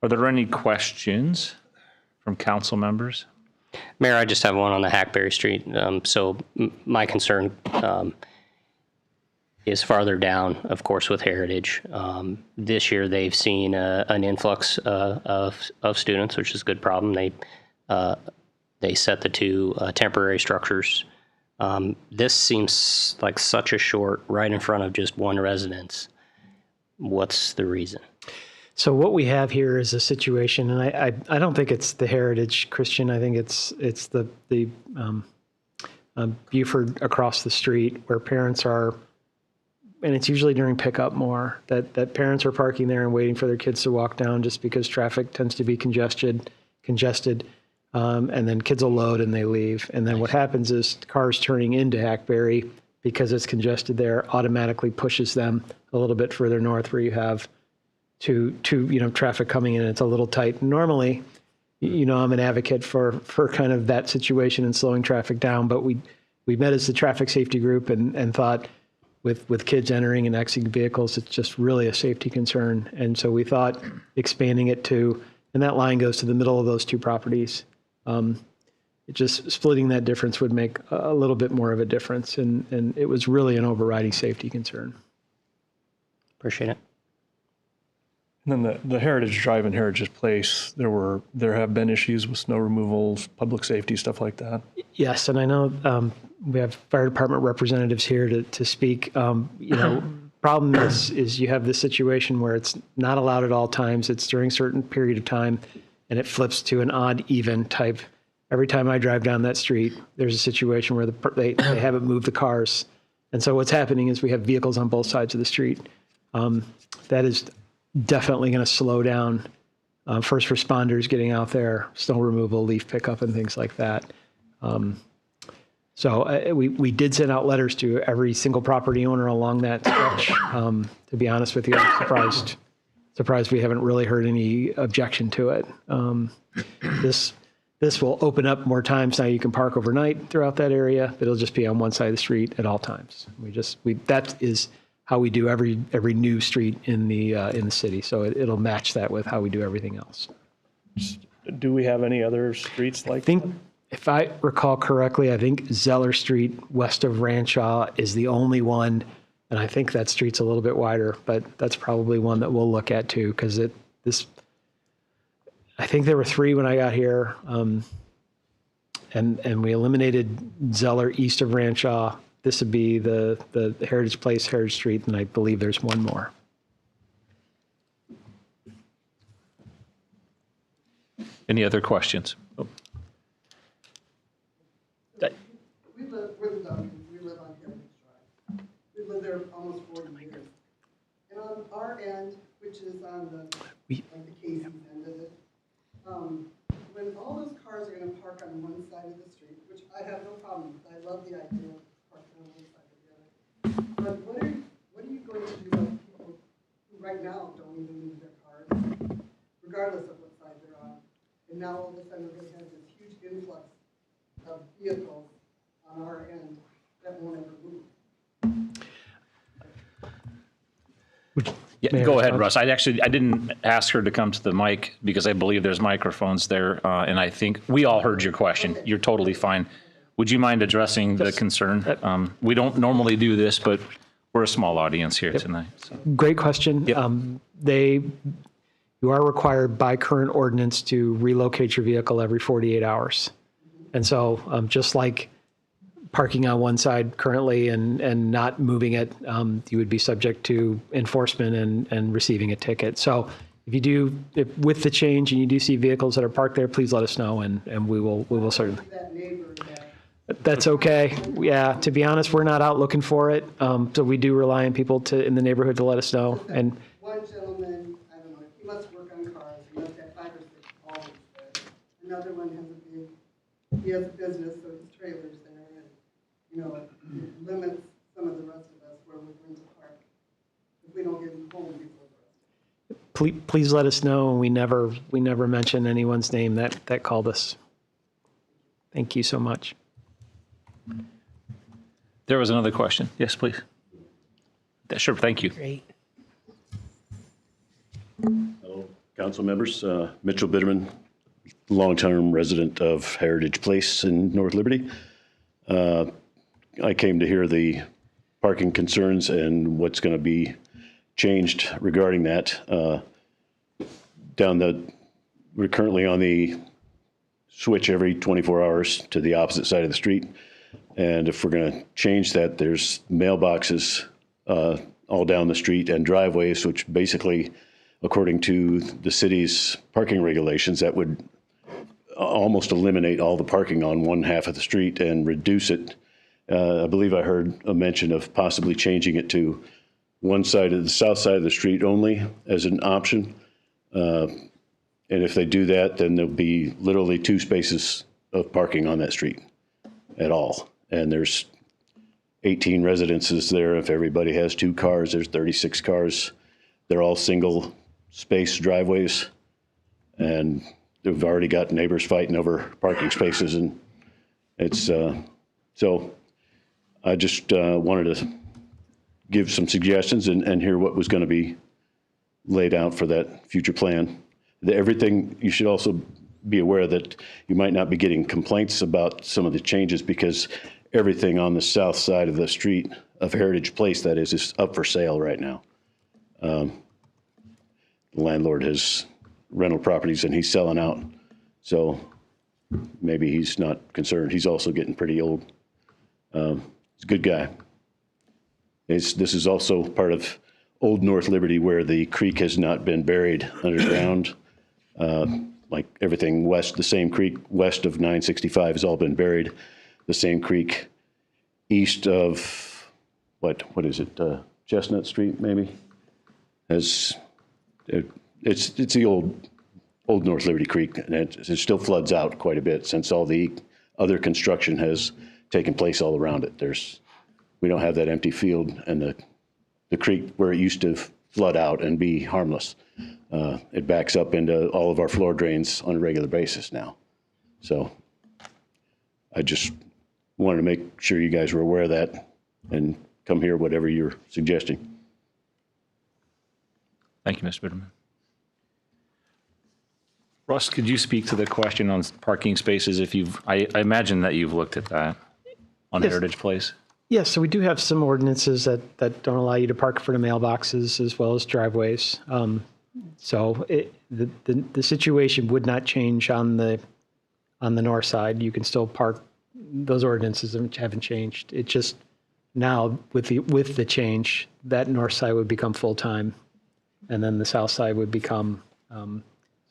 Are there any questions from council members? Mayor, I just have one on the Hackberry Street. My concern is farther down, of course, with Heritage. This year, they've seen an influx of students, which is a good problem. They set the two temporary structures. This seems like such a short, right in front of just one residence. What's the reason? So what we have here is a situation, and I don't think it's the Heritage, Christian. I think it's the Buford across the street where parents are, and it's usually during pickup more, that parents are parking there and waiting for their kids to walk down just because traffic tends to be congested, and then kids will load and they leave. And then what happens is cars turning into Hackberry, because it's congested there, automatically pushes them a little bit further north where you have to traffic coming in. It's a little tight. Normally, I'm an advocate for kind of that situation and slowing traffic down, but we met as the traffic safety group and thought with kids entering and exiting vehicles, it's just really a safety concern. And so we thought expanding it to, and that line goes to the middle of those two properties. Just splitting that difference would make a little bit more of a difference. And it was really an overriding safety concern. Appreciate it. And then the Heritage Drive and Heritage Place, there have been issues with snow removal, public safety, stuff like that. Yes, and I know we have fire department representatives here to speak. Problem is you have this situation where it's not allowed at all times. It's during a certain period of time, and it flips to an odd even type. Every time I drive down that street, there's a situation where they haven't moved the cars. And so what's happening is we have vehicles on both sides of the street. That is definitely going to slow down first responders getting out there, snow removal, leaf pickup, and things like that. So we did send out letters to every single property owner along that stretch. To be honest with you, I'm surprised we haven't really heard any objection to it. This will open up more times. Now you can park overnight throughout that area, but it'll just be on one side of the street at all times. That is how we do every new street in the city. So it'll match that with how we do everything else. Do we have any other streets like I think, if I recall correctly, I think Zeller Street west of Ranshaw is the only one, and I think that street's a little bit wider, but that's probably one that we'll look at too, because I think there were 3 when I got here, and we eliminated Zeller east of Ranshaw. This would be the Heritage Place, Heritage Street, and I believe there's one more. Any other questions? Oh. We live on Heritage Drive. We've lived there almost 40 years. And on our end, which is on the Casey's end of it, when all those cars are going to park on one side of the street, which I have no problem with, I love the idea of parking on one side or the other. But what are you going to do with people who right now don't even move their cars, regardless of what side they're on? And now all of a sudden we're going to have this huge influx of vehicles on our end that won't ever move. Yeah, go ahead, Russ. I didn't ask her to come to the mic because I believe there's microphones there, and I think we all heard your question. You're totally fine. Would you mind addressing the concern? We don't normally do this, but we're a small audience here tonight. So. Great question. Yep. You are required by current ordinance to relocate your vehicle every 48 hours. And so just like parking on one side currently and not moving it, you would be subject to enforcement and receiving a ticket. So if with the change and you do see vehicles that are parked there, please let us know and we will certainly. That's okay. Yeah, to be honest, we're not out looking for it. So we do rely on people in the neighborhood to let us know. And one gentleman, I don't know, he must work on cars. He must have 5 or 6 always there. Another one he has a business, so his trailer's there. It limits some of the rest of us where we're going to park if we don't get home before the rest. Please let us know. We never mention anyone's name that called us. Thank you so much. There was another question. Yes, please. Sure, thank you. Great. Hello, council members. Mitchell Bitterman, long-term resident of Heritage Place in North Liberty. I came to hear the parking concerns and what's going to be changed regarding that. We're currently on the switch every 24 hours to the opposite side of the street. And if we're going to change that, there's mailboxes all down the street and driveways, which basically, according to the city's parking regulations, that would almost eliminate all the parking on one half of the street and reduce it. I believe I heard a mention of possibly changing it to one side of the south side of the street only as an option. And if they do that, then there'll be literally 2 spaces of parking on that street at all. And there's 18 residences there. If everybody has 2 cars, there's 36 cars. They're all single space driveways. And they've already got neighbors fighting over parking spaces. And it's, so I just wanted to give some suggestions and hear what was going to be laid out for that future plan. Everything, you should also be aware that you might not be getting complaints about some of the changes because everything on the south side of the street of Heritage Place, that is up for sale right now. The landlord has rental properties and he's selling out. So maybe he's not concerned. He's also getting pretty old. He's a good guy. This is also part of Old North Liberty where the creek has not been buried underground. Like everything west, the same creek west of 965 has all been buried. The same creek east of, what is it, Chestnut Street maybe? It's the old North Liberty Creek, and it still floods out quite a bit since all the other construction has taken place all around it. We don't have that empty field and the creek where it used to flood out and be harmless. It backs up into all of our floor drains on a regular basis now. So I just wanted to make sure you guys were aware of that and come here, whatever you're suggesting. Thank you, Mr. Bitterman. Russ, could you speak to the question on parking spaces if I imagine that you've looked at that on Yes. Heritage Place? Yes, so we do have some ordinances that don't allow you to park in front of mailboxes as well as driveways. So the situation would not change on the north side. You can still park. Those ordinances haven't changed. It just now with the change, that north side would become full-time, and then the south side would become.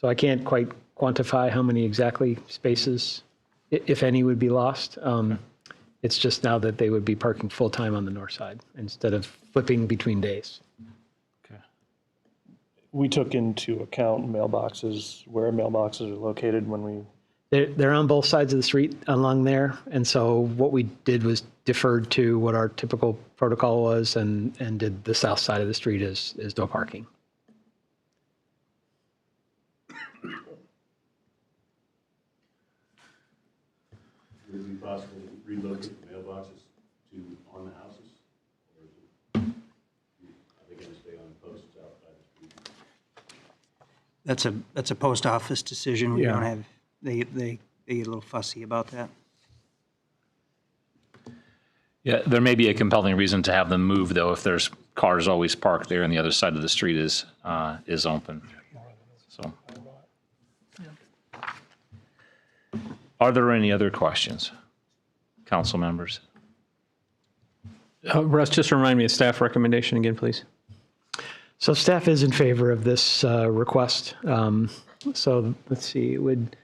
So I can't quite quantify how many exactly spaces, if any, would be lost. It's just now that they would be parking full-time on the north side instead of flipping between days. We took into account mailboxes, where mailboxes are located when we. They're on both sides of the street along there, and so what we did was deferred to what our typical protocol was and did the south side of the street as no parking. Would it be possible to relocate the mailboxes to on the houses? Or are they going to stay on posts out by the street? That's a post office decision. We Yeah. don't have, they get a little fussy about that. Yeah, there may be a compelling reason to have them move, though, if there's cars always parked there and the other side of the street is open. So, are there any other questions, council members? Russ, just remind me of staff recommendation again, please. So staff is in favor of this request. So let's see, it would,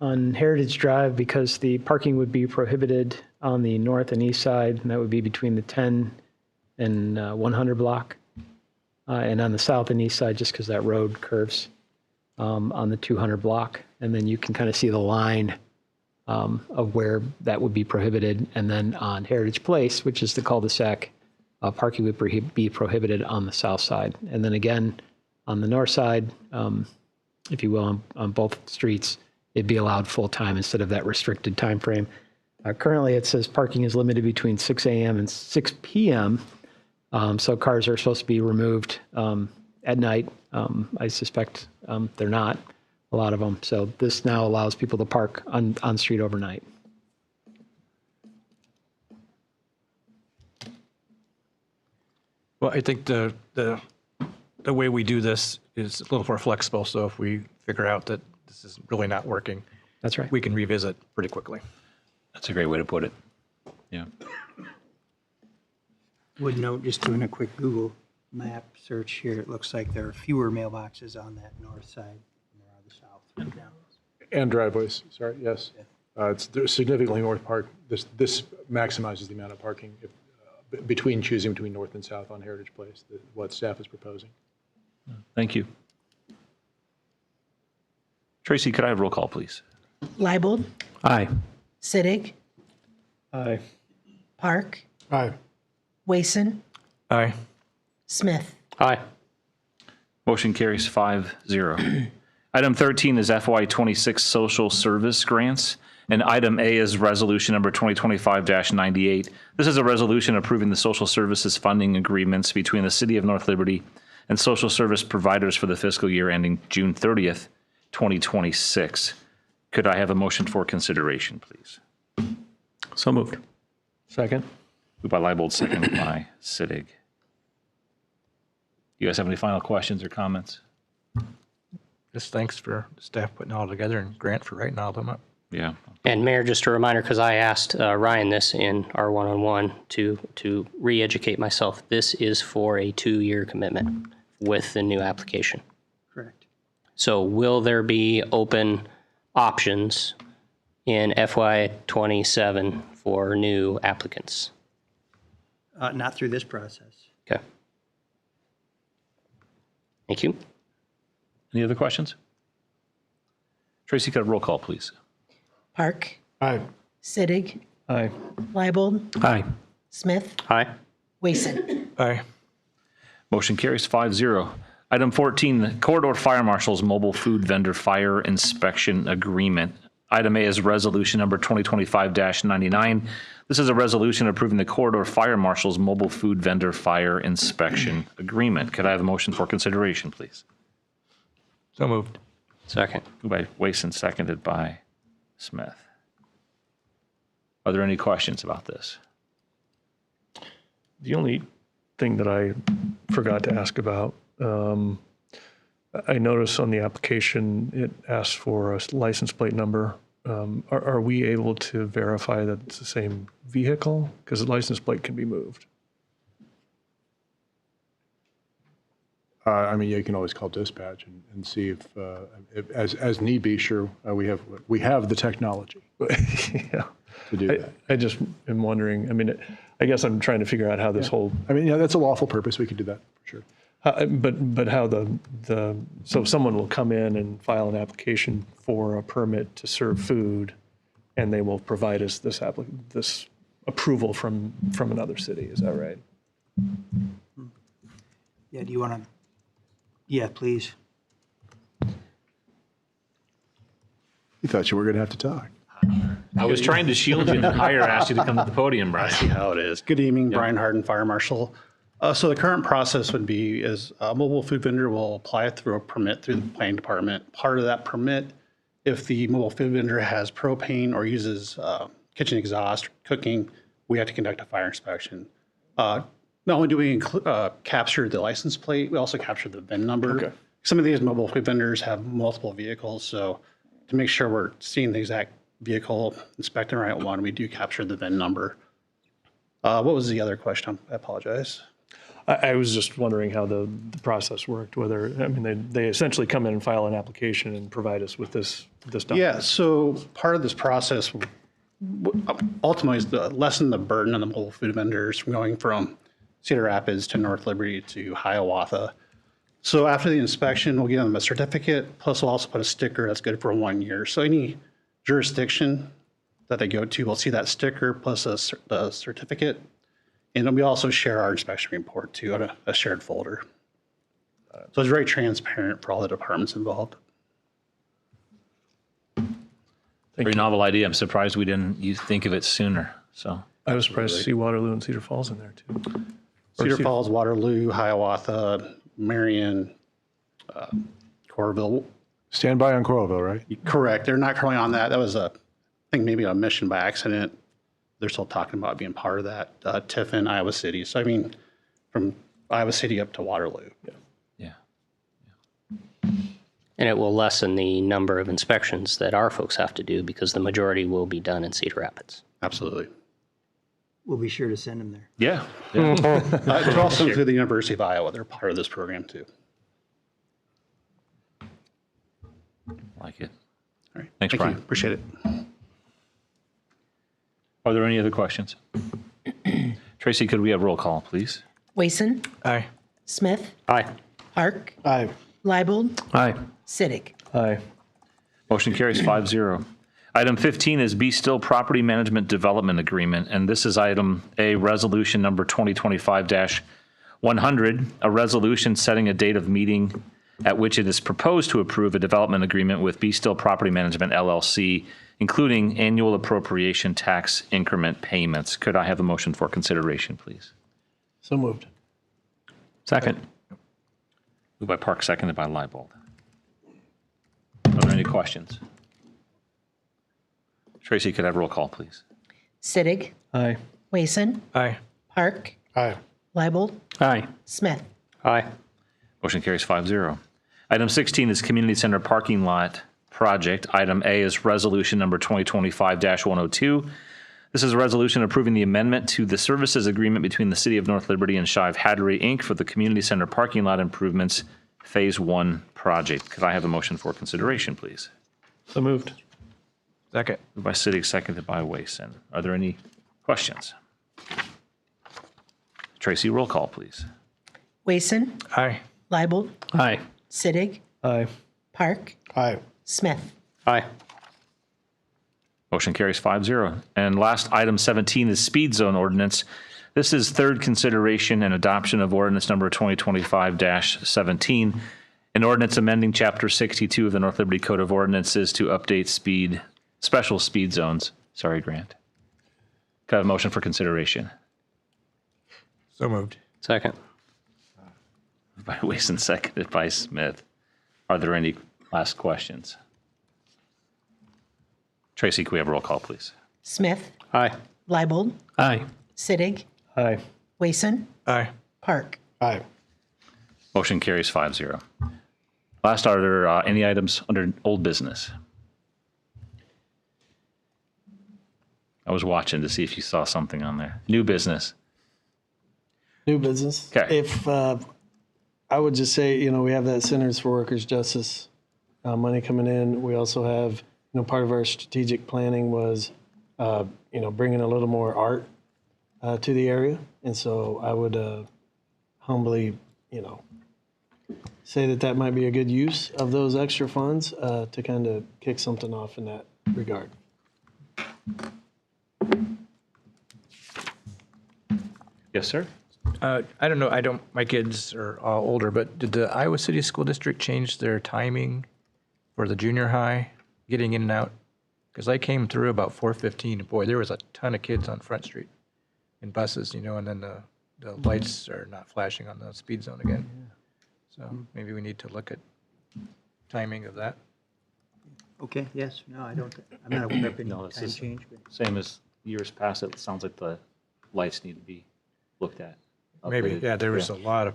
on Heritage Drive, because the parking would be prohibited on the north and east side, and that would be between the 10 and 100 block. And on the south and east side, just because that road curves on the 200 block. And then you can kind of see the line of where that would be prohibited. And then on Heritage Place, which is the cul-de-sac, parking would be prohibited on the south side. And then again, on the north side, if you will, on both streets, it'd be allowed full-time instead of that restricted time frame. Currently, it says parking is limited between 6 a.m. and 6 p.m., so cars are supposed to be removed at night. I suspect they're not, a lot of them. So this now allows people to park on street overnight. Well, I think the way we do this is a little more flexible, so if we figure out that this is really not working, That's right. we can revisit pretty quickly. That's a great way to put it. Yeah. Would note, just doing a quick Google map search here, it looks like there are fewer mailboxes on that north side than there are the south. Right now. And driveways, sorry, yes. There's significantly more this maximizes the amount of parking choosing between north and south on Heritage Place, what staff is proposing. Thank you. Tracy, could I have roll call, please? Leibold, Aye. Sittig, Aye. Park, Aye. Wason, Aye. Smith. Aye. Motion carries 5-0. Item 13 is FY26 social service grants, and item A is resolution number 2025-98. This is a resolution approving the social services funding agreements between the City of North Liberty and social service providers for the fiscal year ending June 30th, 2026. Could I have a motion for consideration, please? So moved. Second? Moved by Leibold, second by Sittig. You guys have any final questions or comments? Just thanks for staff putting it all together and Grant for writing all of them up. Yeah. And Mayor, just a reminder, because I asked Ryan this in our one-on-one to re-educate myself, this is for a 2-year commitment with the new application. Correct. So will there be open options in FY27 for new applicants? Not through this process. Okay. Thank you. Any other questions? Tracy, could I have roll call, please? Park, Aye. Sittig, Aye. Leibold, Aye. Smith, Aye. Wason. Aye. Motion carries 5-0. Item 14, the Corridor Fire Marshal's Mobile Food Vendor Fire Inspection Agreement. Item A is resolution number 2025-99. This is a resolution approving the Corridor Fire Marshal's mobile food vendor fire inspection agreement. Could I have a motion for consideration, please? So moved. Second. Moved by Wason, seconded by Smith. Are there any questions about this? The only thing that I forgot to ask about, I noticed on the application, it asks for a license plate number. Are we able to verify that it's the same vehicle? Because the license plate can be moved. I mean, you can always call dispatch and see if as need be, sure, we have the technology Yeah. to do that. I just am wondering, I mean, I guess I'm trying to figure out how this whole, I mean, yeah, that's a lawful purpose. We could do that, for sure. but how so someone will come in and file an application for a permit to serve food, and they will provide us this approval from another city. Is that right? Yeah, do you want to? Yeah, please. You thought you were going to have to talk. I was trying to shield you and hire asked you to come to the podium, Brian. I see how it is. Good evening, Brian Harden, Fire Marshal. So the current process would be is a mobile food vendor will apply through a permit through the planning department. Part of that permit, if the mobile food vendor has propane or uses kitchen exhaust cooking, we have to conduct a fire inspection. Not only do we capture the license plate, we also capture the VIN number. Okay. Some of these mobile food vendors have multiple vehicles, so to make sure we're seeing the exact vehicle, inspecting the right one, we do capture the VIN number. What was the other question? I apologize. I was just wondering how the process worked, whether, I mean, they essentially come in and file an application and provide us with this document. Yeah, so part of this process ultimately is to lessen the burden on the mobile food vendors from going from Cedar Rapids to North Liberty to Hiawatha. So after the inspection, we'll give them a certificate, plus we'll also put a sticker that's good for 1 year. So any jurisdiction that they go to will see that sticker plus a certificate. And then we also share our inspection report too on a shared folder. So it's very transparent for all the departments involved. Very novel idea. I'm surprised we didn't think of it sooner. So I was surprised to see Waterloo and Cedar Falls in there too. Cedar Falls, Waterloo, Hiawatha, Marion, Coralville. Stand by on Coralville, right? Correct. They're not currently on that. That was I think maybe a mission by accident. They're still talking about being part of that. Tiffin, Iowa City. So I mean, from Iowa City up to Waterloo. yeah. And it will lessen the number of inspections that our folks have to do because the majority will be done in Cedar Rapids. Absolutely. We'll be sure to send them there. Yeah. It's also through the University of Iowa. They're part of this program too. Like it. All right. Thanks, Thank Brian. you. Appreciate it. Are there any other questions? Tracy, could we have roll call, please? Wason, Aye. Smith, Aye. Park, Aye. Leibold, Aye. Sittig. Aye. Motion carries 5-0. Item 15 is Be Still Property Management Development Agreement, and this is item A, resolution number 2025-100, a resolution setting a date of meeting at which it is proposed to approve a development agreement with Be Still Property Management LLC, including annual appropriation tax increment payments. Could I have a motion for consideration, please? So moved. Second. Moved by Park, seconded by Leibold. Are there any questions? Tracy, could I have roll call, please? Sittig, Aye. Wason, Aye. Park, Aye. Leibold, Aye. Smith. Aye. Motion carries 5-0. Item 16 is Community Center Parking Lot Project. Item A is resolution number 2025-102. This is a resolution approving the amendment to the services agreement between the City of North Liberty and Shive Hattery, Inc. for the Community Center Parking Lot Improvements Phase 1 project. Could I have a motion for consideration, please? So moved. Second. Moved by Sittig, seconded by Wason. Are there any questions? Tracy, roll call, please. Wason, Aye. Leibold, Aye. Sittig, Aye. Park, Aye. Smith. Aye. Motion carries 5-0. And last, item 17 is speed zone ordinance. This is third consideration and adoption of ordinance number 2025-17, an ordinance amending Chapter 62 of the North Liberty Code of Ordinances to update speed special speed zones. Sorry, Grant. Could I have a motion for consideration? So moved. Second. By Wason, seconded by Smith. Are there any last questions? Tracy, can we have a roll call, please? Smith, Aye. Leibold, Aye. Sittig, Aye. Wason, Aye. Park. Aye. Motion carries 5-0. Last, are there any items under old business? I was watching to see if you saw something on there. New business. New business. Okay. If, I would just say, we have that Centers for Workers' Justice money coming in. We also have, part of our strategic planning was, bringing a little more art to the area. And so I would humbly, say that might be a good use of those extra funds to kind of kick something off in that regard. Yes, sir. I don't know, my kids are all older, but did the Iowa City School District change their timing for the junior high getting in and out? Because I came through about 4:15. Boy, there was a ton of kids on Front Street in buses, and then the lights are not flashing on the speed zone again. So maybe we need to look at timing of that. Okay, yes, no, I'm not aware of any No, this time is change. But same as years past. It sounds like the lights need to be looked at. Maybe, updated. yeah, there was a lot of.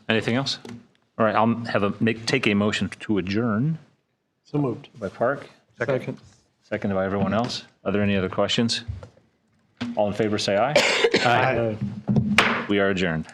Anything else? All right, I'll take a motion to adjourn. So moved. By Park, Second. seconded by everyone else. Are there any other questions? All in favor, say aye. Aye. We are adjourned.